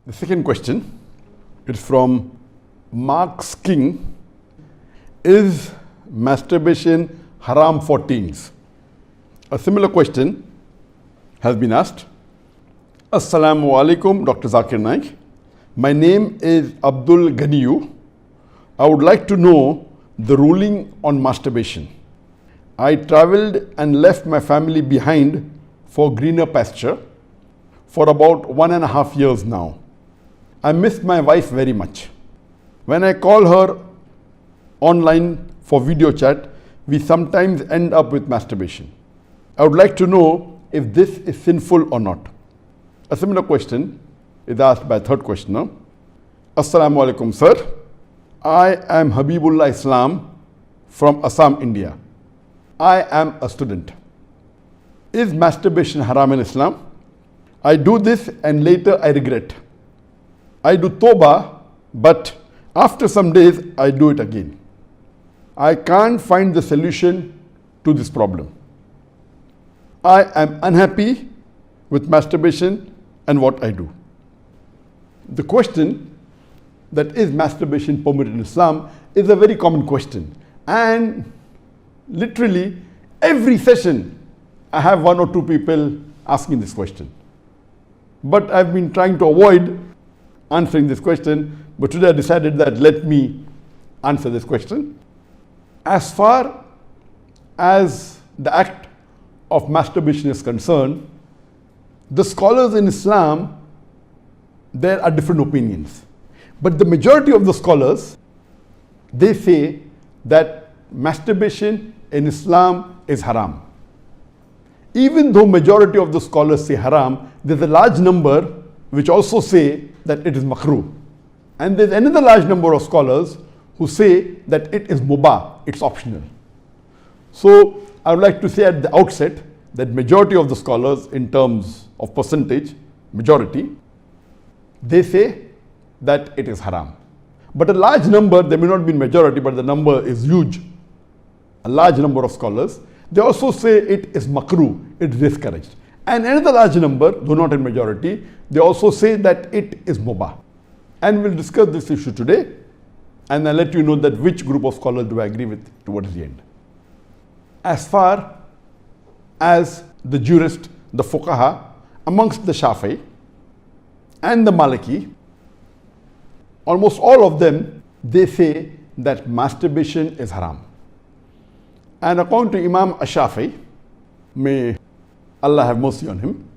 The second question is from Mark's King. Is masturbation haram for teens? A similar question has been asked. Assalamu alaikum, Dr. Zakir Naik. My name is Abdul Ganiyu. I would like to know the ruling on masturbation. I travelled and left my family behind for greener pasture for about 1.5 years now. I miss my wife very much. When I call her online for video chat, we sometimes end up with masturbation. I would like to know if this is sinful or not. A similar question is asked by a third questioner. Assalamu alaikum, sir. I am Habibullah Islam from Assam, India. I am a student. Is masturbation haram in Islam? I do this and later I regret. I do tawbah, but after some days I do it again. I can't find the solution to this problem. I am unhappy with masturbation and what I do. The question that is masturbation permitted in Islam is a very common question, and literally every session I have 1 or 2 people asking this question. But I've been trying to avoid answering this question, but today I decided that let me answer this question. As far as the act of masturbation is concerned, the scholars in Islam, there are different opinions. But the majority of the scholars, they say that masturbation in Islam is haram. Even though majority of the scholars say haram, there's a large number which also say that it is makrooh. And there's another large number of scholars who say that it is mubah, it's optional. So I would like to say at the outset that majority of the scholars, in terms of percentage, majority, they say that it is haram. But a large number, there may not be majority, but the number is huge. A large number of scholars, they also say it is makrooh, it is discouraged. And another large number, though not in majority, they also say that it is mubah. And we'll discuss this issue today, and I'll let you know that which group of scholars do I agree with towards the end. As far as the jurist, the fuqaha, amongst the Shafi'i and the Maliki, almost all of them, they say that masturbation is haram. And according to Imam Ash-Shafi'i, may Allah have mercy on him,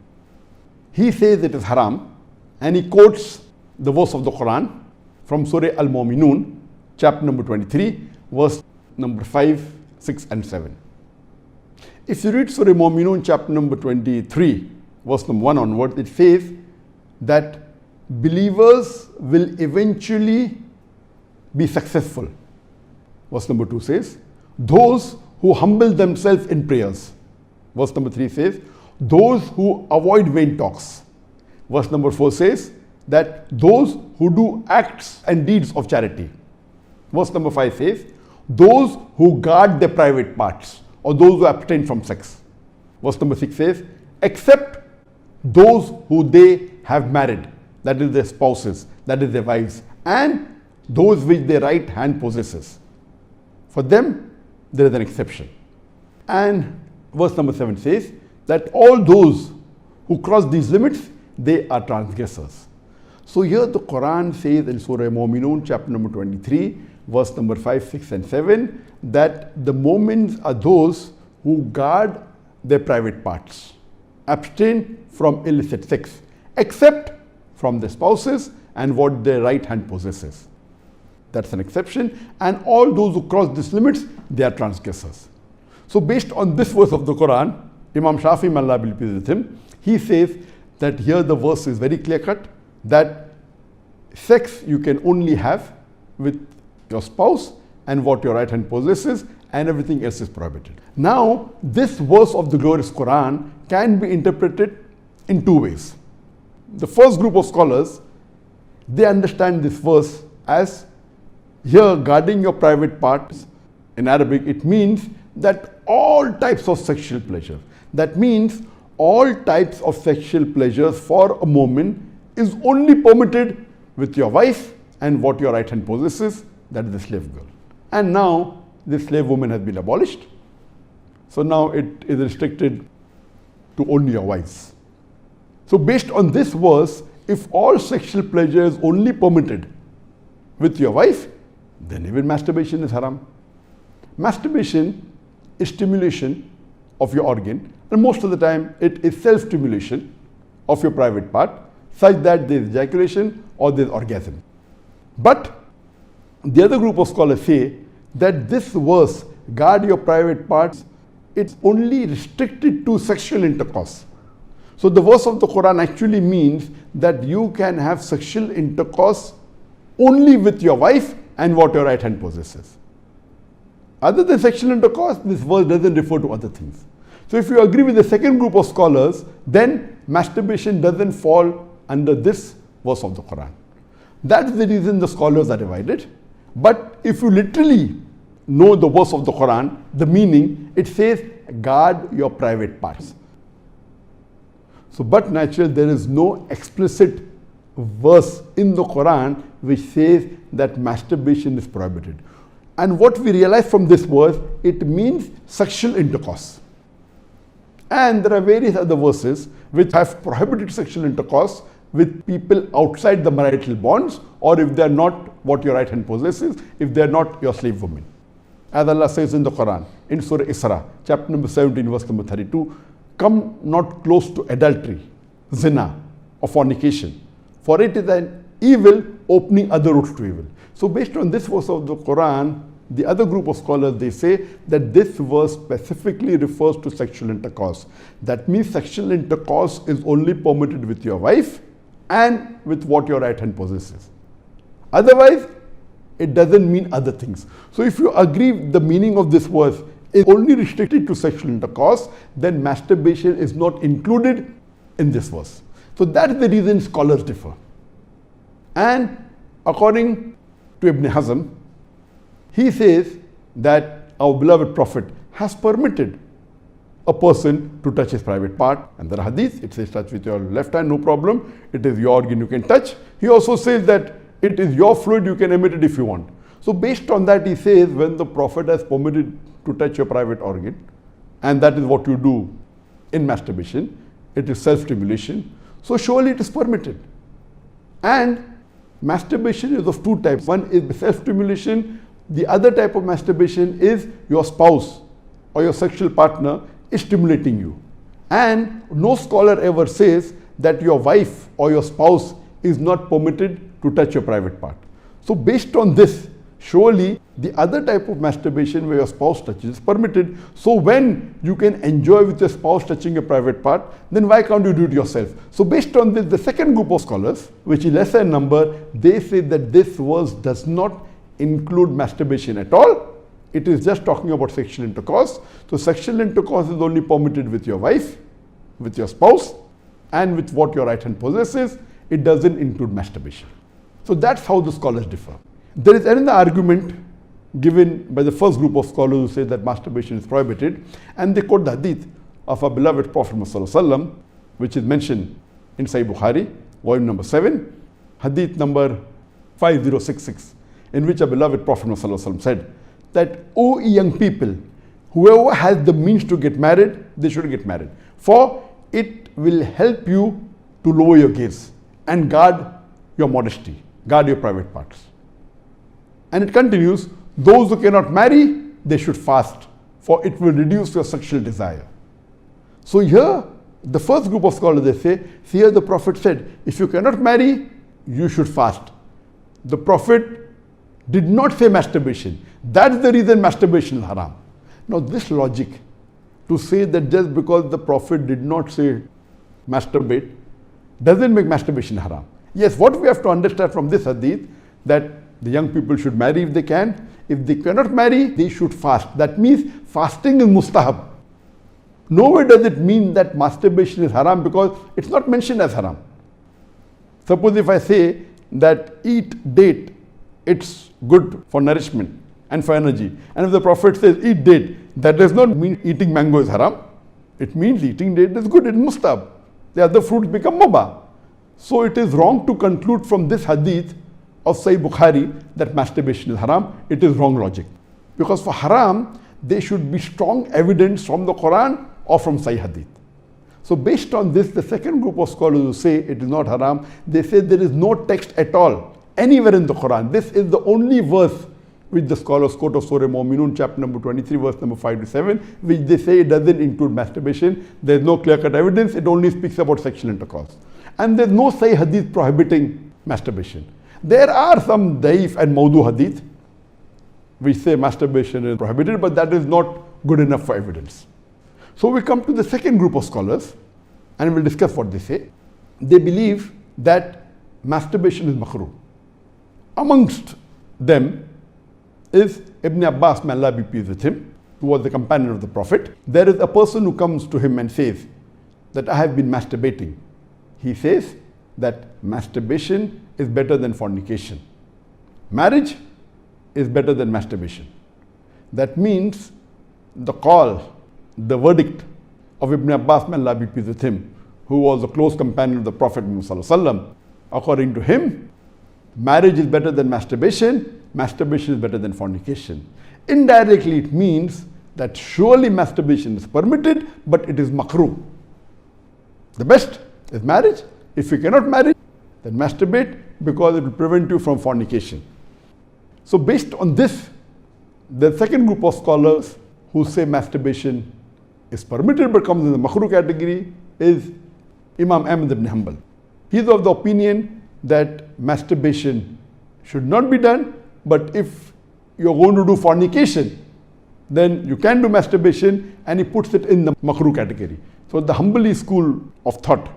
he says it is haram, and he quotes the verse of the Quran from Surah Al-Mu'minun, chapter number 23, verse number 5, 6 and 7. If you read Surah Al-Mu'minun, chapter number 23, verse number 1 onwards, it says that believers will eventually be successful. Verse number 2 says, those who humble themselves in prayers. Verse number 3 says, those who avoid vain talks. Verse number 4 says that those who do acts and deeds of charity. Verse number 5 says, those who guard their private parts, or those who abstain from sex. Verse number 6 says, except those who they have married, that is their spouses, that is their wives, and those which their right hand possesses. For them, there is an exception. And verse number 7 says that all those who cross these limits, they are transgressors. So here the Quran says in Surah Al-Mu'minun, chapter number 23, verse number 5, 6 and 7, that the mu'mins are those who guard their private parts, abstain from illicit sex, except from their spouses and what their right hand possesses. That's an exception. And all those who cross these limits, they are transgressors. So based on this verse of the Quran, Imam Shafi'i, may Allah be pleased with him, he says that here the verse is very clear cut, that sex you can only have with your spouse and what your right hand possesses, and everything else is prohibited. Now, this verse of the glorious Quran can be interpreted in 2 ways. The first group of scholars, they understand this verse as here guarding your private parts. In Arabic, it means that all types of sexual pleasure, that means all types of sexual pleasures for a moment is only permitted with your wife and what your right hand possesses, that is the slave girl. And now the slave woman has been abolished. So now it is restricted to only your wives. So based on this verse, if all sexual pleasure is only permitted with your wife, then even masturbation is haram. Masturbation is stimulation of your organ, and most of the time it is self-stimulation of your private part, such that there is ejaculation or there is orgasm. But the other group of scholars say that this verse, guard your private parts, it's only restricted to sexual intercourse. So the verse of the Quran actually means that you can have sexual intercourse only with your wife and what your right hand possesses. Other than sexual intercourse, this verse doesn't refer to other things. So if you agree with the second group of scholars, then masturbation doesn't fall under this verse of the Quran. That's the reason the scholars are divided. But if you literally know the verse of the Quran, the meaning, it says, guard your private parts. So, but naturally, there is no explicit verse in the Quran which says that masturbation is prohibited. And what we realize from this verse, it means sexual intercourse. And there are various other verses which have prohibited sexual intercourse with people outside the marital bonds, or if they are not what your right hand possesses, if they are not your slave woman. As Allah says in the Quran, in Surah Isra, chapter number 17, verse number 32, come not close to adultery, zina, or fornication, for it is an evil opening other routes to evil. So based on this verse of the Quran, the other group of scholars, they say that this verse specifically refers to sexual intercourse. That means sexual intercourse is only permitted with your wife and with what your right hand possesses. Otherwise, it doesn't mean other things. So if you agree the meaning of this verse is only restricted to sexual intercourse, then masturbation is not included in this verse. So that is the reason scholars differ. And according to Ibn Hazm, he says that our beloved Prophet has permitted a person to touch his private part. And the hadith, it says touch with your left hand, no problem. It is your organ, you can touch. He also says that it is your fluid, you can emit it if you want. So based on that, he says when the Prophet has permitted to touch your private organ, and that is what you do in masturbation, it is self-stimulation, so surely it is permitted. And masturbation is of two types. One is self-stimulation. The other type of masturbation is your spouse or your sexual partner is stimulating you. And no scholar ever says that your wife or your spouse is not permitted to touch your private part. So based on this, surely the other type of masturbation where your spouse touches is permitted. So when you can enjoy with your spouse touching your private part, then why can't you do it yourself? So based on this, the second group of scholars, which is lesser in number, they say that this verse does not include masturbation at all. It is just talking about sexual intercourse. So sexual intercourse is only permitted with your wife, with your spouse, and with what your right hand possesses. It doesn't include masturbation. So that's how the scholars differ. There is another argument given by the first group of scholars who say that masturbation is prohibited, and they quote the hadith of our beloved Prophet ﷺ, which is mentioned in Sahih Bukhari, volume number 7, hadith number 5066, in which our beloved Prophet ﷺ said that, O young people, whoever has the means to get married, they should get married, for it will help you to lower your gaze and guard your modesty, guard your private parts. And it continues, those who cannot marry, they should fast, for it will reduce your sexual desire. So here, the first group of scholars, they say, here the Prophet said, if you cannot marry, you should fast. The Prophet did not say masturbation. That's the reason masturbation is haram. Now this logic, to say that just because the Prophet did not say masturbate, doesn't make masturbation haram. Yes, what we have to understand from this hadith, that the young people should marry if they can. If they cannot marry, they should fast. That means fasting is mustahab. Nowhere does it mean that masturbation is haram, because it's not mentioned as haram. Suppose if I say that eat date, it's good for nourishment and for energy. And if the Prophet says eat date, that does not mean eating mango is haram. It means eating date is good, it's mustahab. The other fruits become mubah. So it is wrong to conclude from this hadith of Sahih Bukhari that masturbation is haram. It is wrong logic. Because for haram, there should be strong evidence from the Quran or from Sahih hadith. So based on this, the second group of scholars who say it is not haram, they say there is no text at all anywhere in the Quran. This is the only verse which the scholars quote of Surah Mu'minun, chapter number 23, verse number 5 to 7, which they say it doesn't include masturbation. There is no clear-cut evidence. It only speaks about sexual intercourse. And there is no Sahih hadith prohibiting masturbation. There are some daif and mawdu hadith which say masturbation is prohibited, but that is not good enough for evidence. So we come to the second group of scholars and we'll discuss what they say. They believe that masturbation is makrooh. Amongst them is Ibn Abbas, may Allah be pleased with him, who was the companion of the Prophet. There is a person who comes to him and says that I have been masturbating. He says that masturbation is better than fornication. Marriage is better than masturbation. That means the call, the verdict of Ibn Abbas, may Allah be pleased with him, who was a close companion of the Prophet Muhammad, according to him, marriage is better than masturbation, masturbation is better than fornication. Indirectly, it means that surely masturbation is permitted, but it is makrooh. The best is marriage. If you cannot marry, then masturbate, because it will prevent you from fornication. So based on this, the second group of scholars who say masturbation is permitted but comes in the makrooh category is Imam Ahmad ibn Hanbal. He is of the opinion that masturbation should not be done, but if you are going to do fornication, then you can do masturbation, and he puts it in the makrooh category. So the Hanbali school of thought,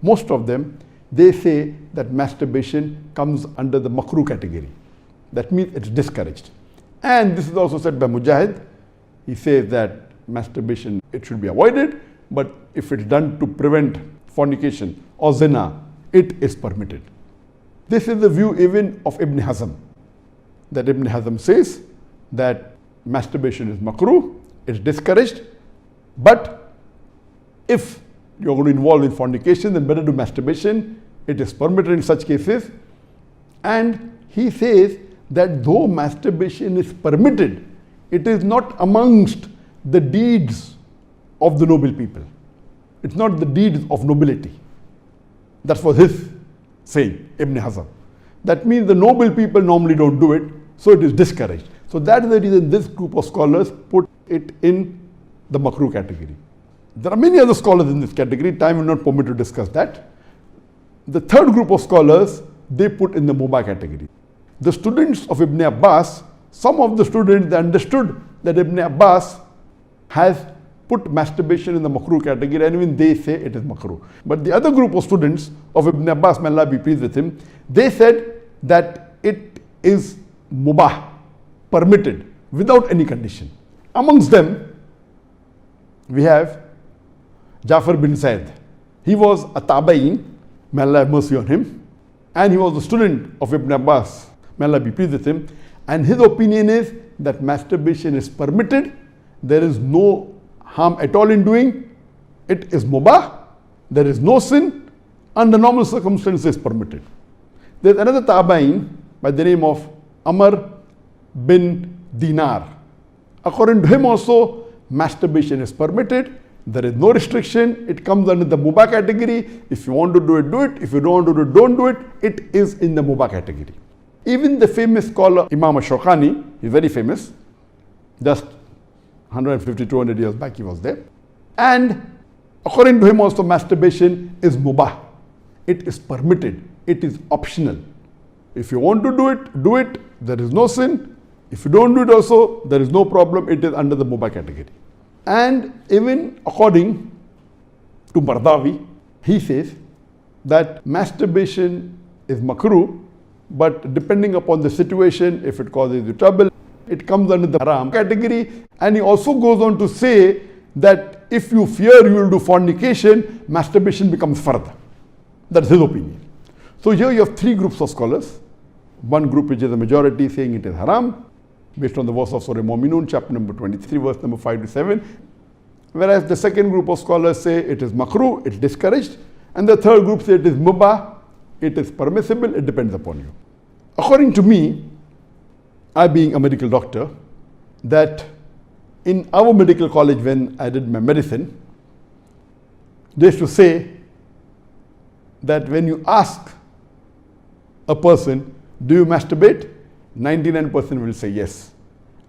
most of them, they say that masturbation comes under the makrooh category. That means it's discouraged. And this is also said by Mujahid. He says that masturbation, it should be avoided, but if it's done to prevent fornication or zina, it is permitted. This is the view even of Ibn Hazm, that Ibn Hazm says that masturbation is makrooh, it's discouraged, but if you're going to involve in fornication, then better do masturbation, it is permitted in such cases. And he says that though masturbation is permitted, it is not amongst the deeds of the noble people. It's not the deeds of nobility. That was his saying, Ibn Hazm. That means the noble people normally don't do it, so it is discouraged. So that is the reason this group of scholars put it in the makrooh category. There are many other scholars in this category. Time will not permit to discuss that. The third group of scholars, they put in the mubah category. The students of Ibn Abbas, some of the students, they understood that Ibn Abbas has put masturbation in the makrooh category, and even they say it is makrooh. But the other group of students of Ibn Abbas, may Allah be pleased with him, they said that it is mubah, permitted, without any condition. Amongst them, we have Jafar bin Zaid. He was a tabain, may Allah have mercy on him, and he was a student of Ibn Abbas, may Allah be pleased with him, and his opinion is that masturbation is permitted, there is no harm at all in doing, it is mubah, there is no sin, under normal circumstances permitted. There is another tabain by the name of Amr bin Dinar. According to him also, masturbation is permitted, there is no restriction, it comes under the mubah category. If you want to do it, do it. If you don't want to do it, don't do it. It is in the mubah category. Even the famous scholar Imam Shawkani, he's very famous, just 150, 200 years back he was there. And according to him also, masturbation is mubah. It is permitted. It is optional. If you want to do it, do it. There is no sin. If you don't do it also, there is no problem. It is under the mubah category. And even according to Mardawi, he says that masturbation is makrooh, but depending upon the situation, if it causes you trouble, it comes under the Haraam category. And he also goes on to say that if you fear you will do fornication, masturbation becomes fard. That's his opinion. So here you have three groups of scholars. One group which is the majority saying it is haram, based on the verse of Surah Mu'minun, chapter number 23, verse number 5 to 7. Whereas the second group of scholars say it is makrooh, it's discouraged. And the third group say it is mubah, it is permissible, it depends upon you. According to me, I being a medical doctor, that in our medical college when I did my medicine, they used to say that when you ask a person, do you masturbate? 99% will say yes.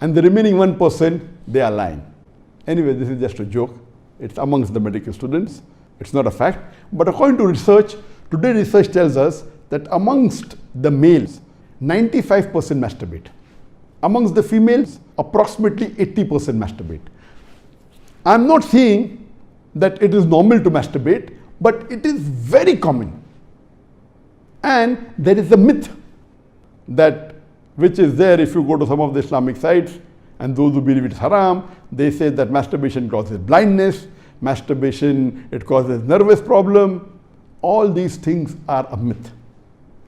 And the remaining 1%, they are lying. Anyway, this is just a joke. It's amongst the medical students. It's not a fact. But according to research, today research tells us that amongst the males, 95% masturbate. Amongst the females, approximately 80% masturbate. I'm not saying that it is normal to masturbate, but it is very common. And there is a myth that which is there if you go to some of the Islamic sites, and those who believe it's haram, they say that masturbation causes blindness, masturbation, it causes nervous problem. All these things are a myth.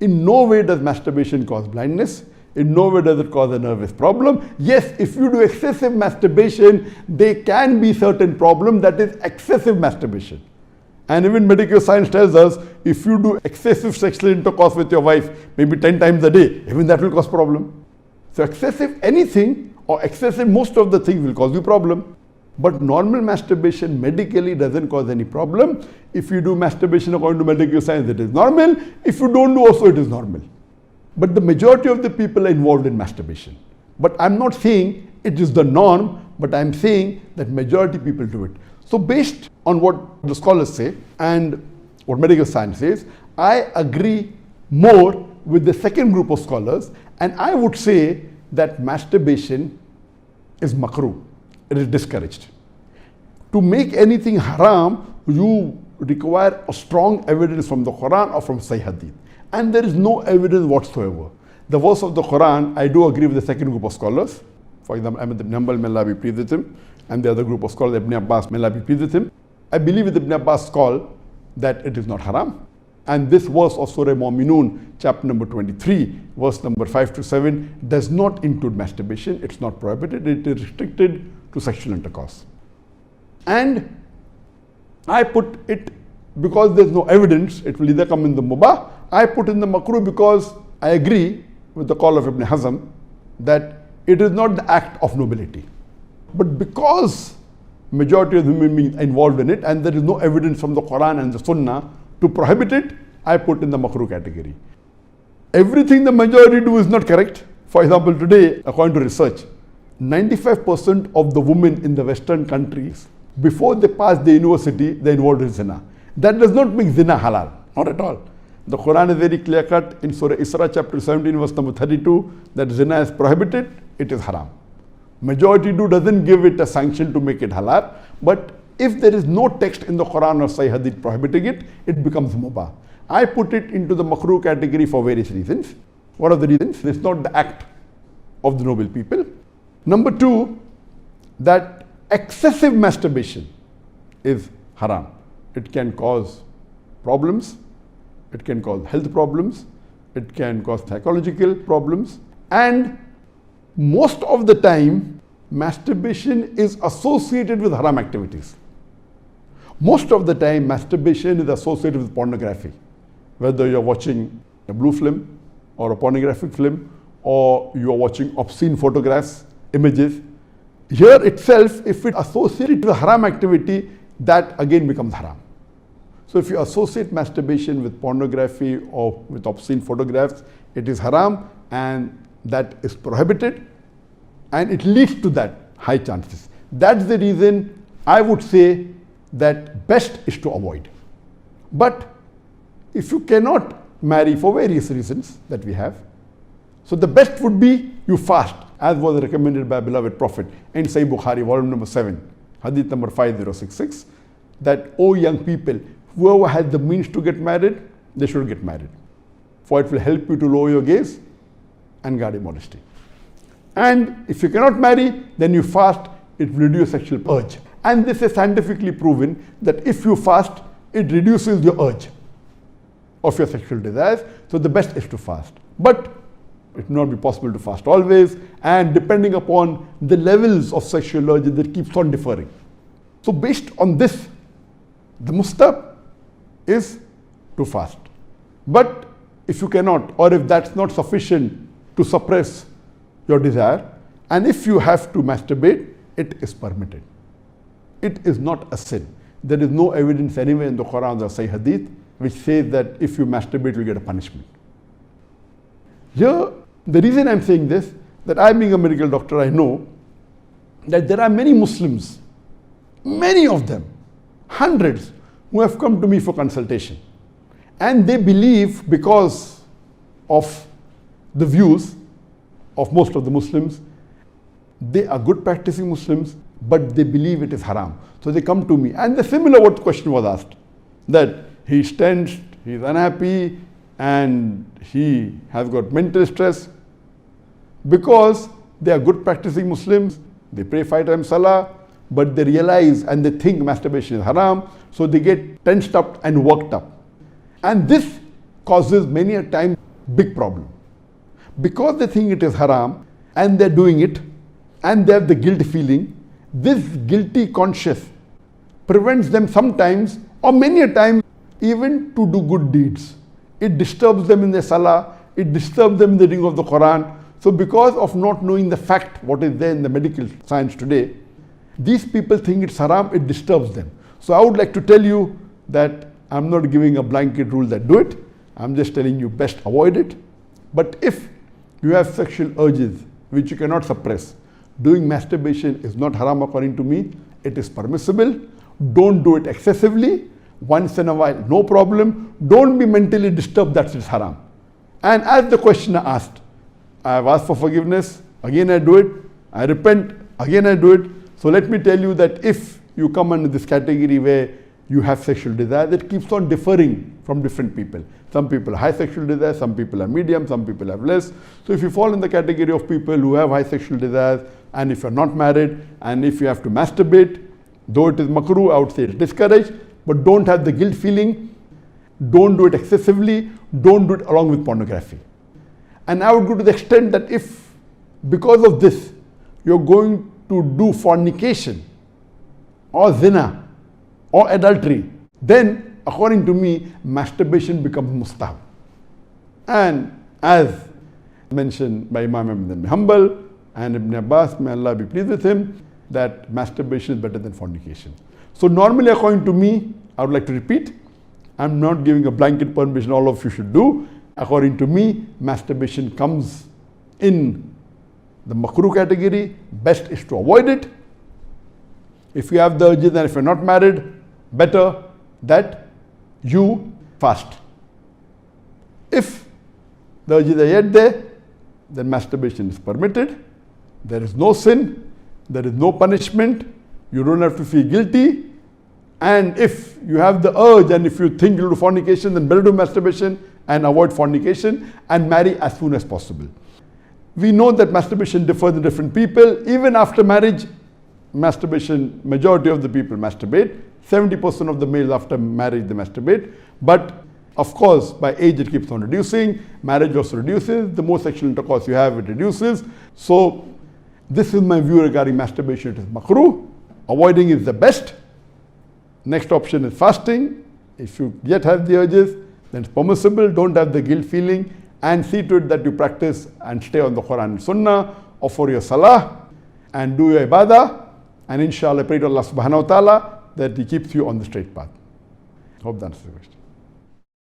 In no way does masturbation cause blindness. In no way does it cause a nervous problem. Yes, if you do excessive masturbation, there can be certain problem, that is excessive masturbation. And even medical science tells us, if you do excessive sexual intercourse with your wife, maybe 10 times a day, even that will cause problem. So excessive anything or excessive most of the things will cause you problem. But normal masturbation medically doesn't cause any problem. If you do masturbation according to medical science, it is normal. If you don't do also, it is normal. But the majority of the people are involved in masturbation. But I'm not saying it is the norm, but I'm saying that majority people do it. So based on what the scholars say and what medical science says, I agree more with the second group of scholars, and I would say that masturbation is makrooh. It is discouraged. To make anything haram, you require a strong evidence from the Quran or from Sahih Hadith. And there is no evidence whatsoever. The verse of the Quran, I do agree with the second group of scholars. For example, Ahmad ibn Hanbal, may Allah be pleased with him, and the other group of scholars, Ibn Abbas, may Allah be pleased with him. I believe with Ibn Abbas' call that it is not haram. And this verse of Surah Mu'minun, chapter number 23, verse number 5 to 7, does not include masturbation. It's not prohibited. It is restricted to sexual intercourse. And I put it because there's no evidence, it will either come in the mubah. I put in the makrooh because I agree with the call of Ibn Hazm that it is not the act of nobility. But because majority of human beings are involved in it and there is no evidence from the Quran and the Sunnah to prohibit it, I put in the makrooh category. Everything the majority do is not correct. For example, today, according to research, 95% of the women in the Western countries, before they pass the university, they are involved in zina. That does not make zina halal, not at all. The Quran is very clear cut in Surah Isra chapter 17 verse number 32 that zina is prohibited, it is haram. Majority doesn't give it a sanction to make it halal, but if there is no text in the Quran or Sahih Hadith prohibiting it, it becomes mubah. I put it into the makrooh category for various reasons. What are the reasons? It's not the act of the noble people. Number two, that excessive masturbation is haram. It can cause problems, it can cause health problems, it can cause psychological problems, and most of the time masturbation is associated with haram activities. Most of the time masturbation is associated with pornography, whether you're watching a blue film or a pornographic film, or you're watching obscene photographs, images. Here itself, if it associated with haram activity, that again becomes haram. So if you associate masturbation with pornography or with obscene photographs, it is haram and that is prohibited, and it leads to that high chances. That's the reason I would say that best is to avoid. But if you cannot marry for various reasons that we have, so the best would be you fast, as was recommended by beloved Prophet in Sahih Bukhari, volume number 7, hadith number 5066, that, O young people, whoever has the means to get married, they should get married. For it will help you to lower your gaze and guard your modesty. And if you cannot marry, then you fast, it will reduce sexual urge. And this is scientifically proven that if you fast, it reduces your urge of your sexual desires. So the best is to fast. But it will not be possible to fast always, and depending upon the levels of sexual urge, that keeps on differing. So based on this, the mustahab is to fast. But if you cannot, or if that's not sufficient to suppress your desire, and if you have to masturbate, it is permitted. It is not a sin. There is no evidence anywhere in the Quran or Sahih Hadith which says that if you masturbate, you get a punishment. Here, the reason I'm saying this, that I being a medical doctor, I know that there are many Muslims, many of them, hundreds, who have come to me for consultation. And they believe, because of the views of most of the Muslims, they are good practicing Muslims, but they believe it is haram. So they come to me. And the similar what question was asked, that he's tensed, he's unhappy, and he has got mental stress. Because they are good practicing Muslims, they pray 5 times salah, but they realize and they think masturbation is haram, so they get tensed up and worked up. And this causes many a time big problem. Because they think it is haram and they're doing it and they have the guilt feeling, this guilty conscience prevents them sometimes or many a time even to do good deeds. It disturbs them in their salah, it disturbs them in the reading of the Quran. So because of not knowing the fact, what is there in the medical science today, these people think it's haram, it disturbs them. So I would like to tell you that I'm not giving a blanket rule that do it. I'm just telling you best avoid it. But if you have sexual urges which you cannot suppress, doing masturbation is not haram according to me. It is permissible. Don't do it excessively. Once in a while, no problem. Don't be mentally disturbed that it's haram. And as the questioner asked, I have asked for forgiveness, again I do it. I repent, again I do it. So let me tell you that if you come under this category where you have sexual desire, that keeps on differing from different people. Some people have high sexual desire, some people are medium, some people have less. So if you fall in the category of people who have high sexual desires, and if you're not married, and if you have to masturbate, though it is makruh, I would say it's discouraged, but don't have the guilt feeling, don't do it excessively, don't do it along with pornography. And I would go to the extent that if, because of this, you're going to do fornication, or zina, or adultery, then according to me, masturbation becomes mustahab. And as mentioned by Imam Ibn Hanbal and Ibn Abbas, may Allah be pleased with him, that masturbation is better than fornication. So normally according to me, I would like to repeat, I'm not giving a blanket permission all of you should do. According to me, masturbation comes in the makruh category. Best is to avoid it. If you have the urges and if you're not married, better that you fast. If the urges are yet there, then masturbation is permitted. There is no sin, there is no punishment, you don't have to feel guilty. And if you have the urge and if you think you'll do fornication, then better do masturbation and avoid fornication and marry as soon as possible. We know that masturbation differs in different people. Even after marriage, masturbation, majority of the people masturbate. 70% of the males after marriage they masturbate. But of course, by age it keeps on reducing. Marriage also reduces. The more sexual intercourse you have, it reduces. So this is my view regarding masturbation. It is makruh. Avoiding is the best. Next option is fasting. If you yet have the urges, then it's permissible. Don't have the guilt feeling, and see to it that you practice and stay on the Quran and Sunnah, offer your salah and do your ibadah, and inshallah pray to Allah subhanahu wa ta'ala that He keeps you on the straight path. Hope that answers the question.